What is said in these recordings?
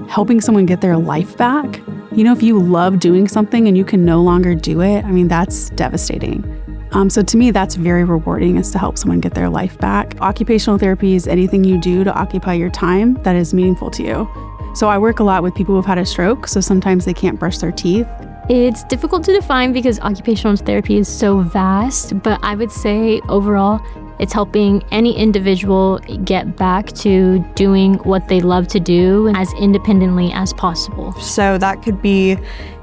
helping someone get their life back. If you love doing something and you can no longer do it, that's devastating. So to me, that's very rewarding, is to help someone get their life back. Occupational therapy is anything you do to occupy your time that is meaningful to you. So I work a lot with people who've had a stroke, so sometimes they can't brush their teeth. It's difficult to define because occupational therapy is so vast, but I would say overall, it's helping any individual get back to doing what they love to do as independently as possible. So that could be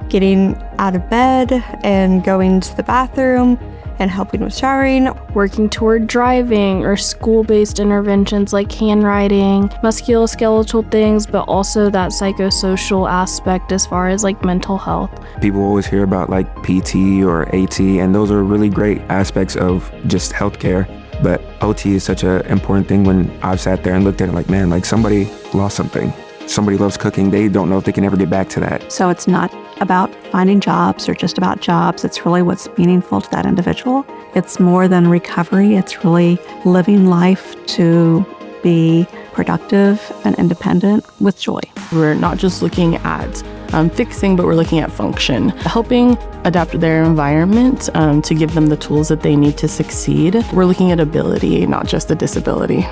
getting out of bed and going to the bathroom and helping with showering. Working toward driving or school-based interventions like handwriting, musculoskeletal things, but also that psychosocial aspect as far as like mental health. People always hear about like PT or AT, and those are really great aspects of just healthcare. But OT is such an important thing. When I've sat there and looked at it like, man, like somebody lost something. Somebody loves cooking. They don't know if they can ever get back to that. So it's not about finding jobs or just about jobs. It's really what's meaningful to that individual. It's more than recovery. It's really living life to be productive and independent with joy. We're not just looking at fixing, but we're looking at function, helping adapt their environment to give them the tools that they need to succeed. We're looking at ability, not just a disability.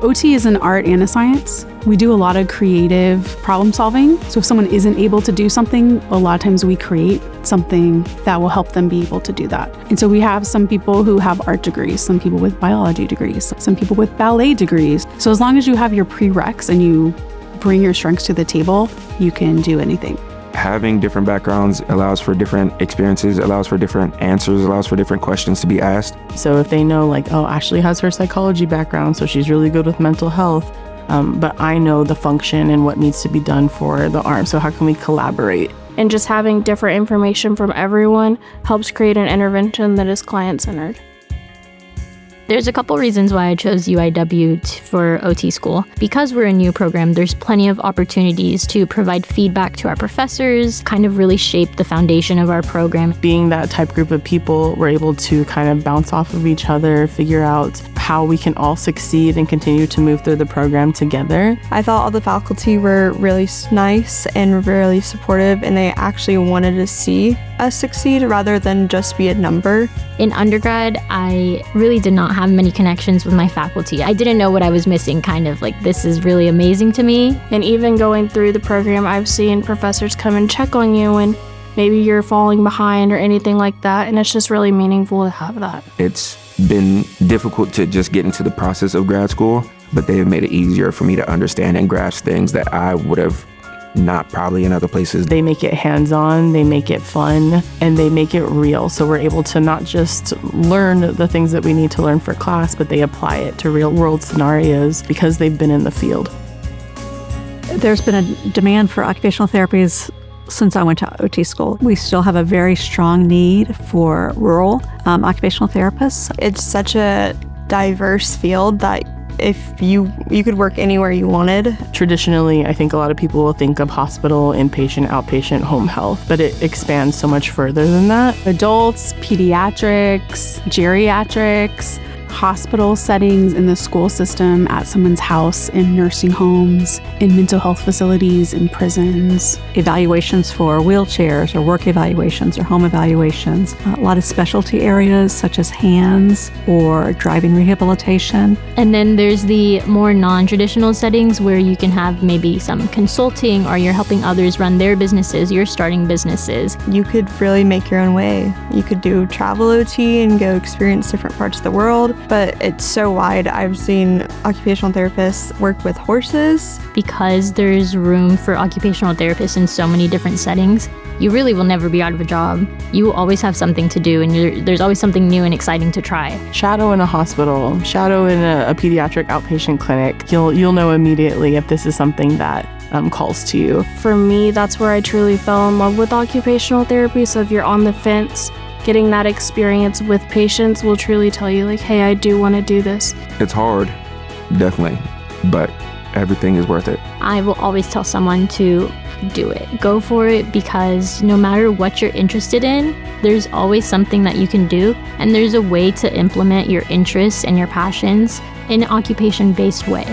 OT is an art and a science. We do a lot of creative problem solving. So if someone isn't able to do something, a lot of times we create something that will help them be able to do that. And so we have some people who have art degrees, some people with biology degrees, some people with ballet degrees. So as long as you have your prereqs and you bring your strengths to the table, you can do anything. Having different backgrounds allows for different experiences, allows for different answers, allows for different questions to be asked. So if they know like, oh, Ashley has her psychology background, so she's really good with mental health, but I know the function and what needs to be done for the arm, so how can we collaborate? And just having different information from everyone helps create an intervention that is client-centered. There's a couple reasons why I chose UIW for OT school. Because we're a new program, there's plenty of opportunities to provide feedback to our professors, kind of really shape the foundation of our program. Being that type group of people, we're able to kind of bounce off of each other, figure out how we can all succeed and continue to move through the program together. I thought all the faculty were really nice and really supportive, and they actually wanted to see us succeed rather than just be a number. In undergrad, I really did not have many connections with my faculty. I didn't know what I was missing, kind of like, this is really amazing to me. And even going through the program, I've seen professors come and check on you when maybe you're falling behind or anything like that, and it's just really meaningful to have that. It's been difficult to just get into the process of grad school, but they have made it easier for me to understand and grasp things that I would have not probably in other places. They make it hands-on, they make it fun, and they make it real. So we're able to not just learn the things that we need to learn for class, but they apply it to real-world scenarios because they've been in the field. There's been a demand for occupational therapies since I went to OT school. We still have a very strong need for rural occupational therapists. It's such a diverse field that if you could work anywhere you wanted. Traditionally, I think a lot of people will think of hospital, inpatient, outpatient, home health, but it expands so much further than that. Adults, pediatrics, geriatrics, hospital settings, in the school system, at someone's house, in nursing homes, in mental health facilities, in prisons. Evaluations for wheelchairs or work evaluations or home evaluations. A lot of specialty areas such as hands or driving rehabilitation. And then there's the more non-traditional settings where you can have maybe some consulting, or you're helping others run their businesses, you're starting businesses. You could really make your own way. You could do travel OT and go experience different parts of the world, but it's so wide. I've seen occupational therapists work with horses. Because there's room for occupational therapists in so many different settings, you really will never be out of a job. You will always have something to do, and there's always something new and exciting to try. Shadow in a hospital, shadow in a pediatric outpatient clinic. You'll know immediately if this is something that calls to you. For me, that's where I truly fell in love with occupational therapy. So if you're on the fence, getting that experience with patients will truly tell you like, hey, I do want to do this. It's hard, definitely, but everything is worth it. I will always tell someone to do it. Go for it, because no matter what you're interested in, there's always something that you can do, and there's a way to implement your interests and your passions in an occupation-based way.